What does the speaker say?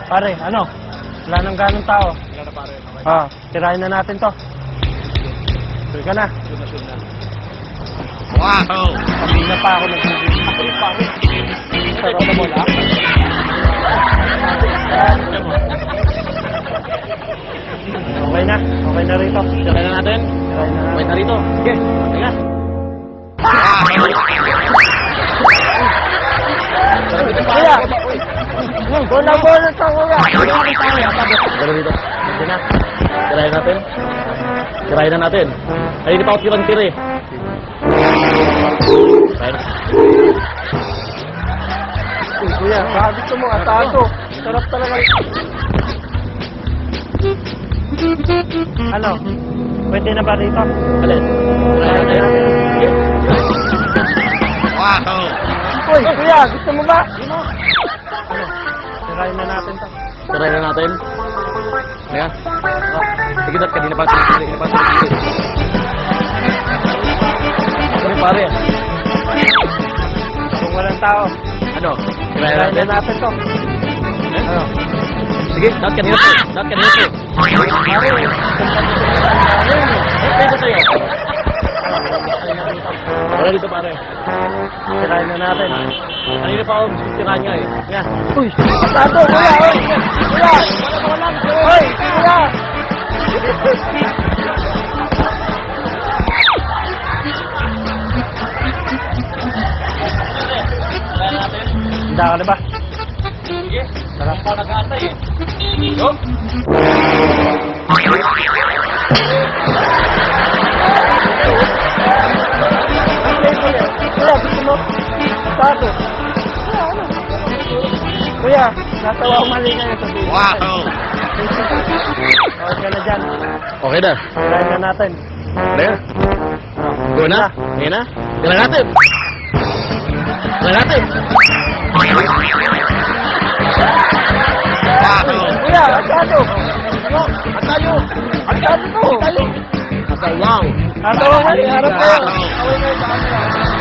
Pare, ano? Wala nang ganong tao. Wala na pare. Tirahin na natin to. Sure ka na? Sure na. Wow! Kanina pa ako nag-video. Sarap na bola. Okay na. Okay na rito. Tirahin na natin. Okay na rito. Sige, teka. Kuya! Bola sa kuya! Gano'n dito. Sige na. Tirahin natin. Tirahin na natin. Ay, hindi pa ako tirang-tira eh. Tirahin. Uy, kuya, baka gusto mo atado. Sarap talaga. Ano? Pwede na ba rito? Alin? Tirahin natin. Sige. Wow! Uy, kuya, gusto mo ba? Ano? Tirahin na natin to. Tirahin na natin. Teka. Sige, Dad, kanina pa tirang-tira. Ano yung pare? Kung walang tao, Ano? Tirahin tirahin natin. na natin to. Ano? Sige, Dad, kanina po. Dad, kanina po. Pare, ito sa'yo. Wala dito, pare. Tirahin na natin. Kanina pa ako tirahan niya eh. Yan. Uy, atado, kuya! Uy! Kuya! Uy, kuya! Handa ka na ba? Sige. Tara. Ako nag-aantay eh. Yo. Kuya, gusto mo? Atado. Kuya, natawa ko mali na yung sabihin. Wow! Okay ka na dyan. Okay na. Tirahin na natin. Teka. Go na? Ngayon na? Tira natin. Tira natin. Kuya, atado! Ano? Atayo. Atado to! Atayo. Atayo. Natawa ka, harap kayo. Wow!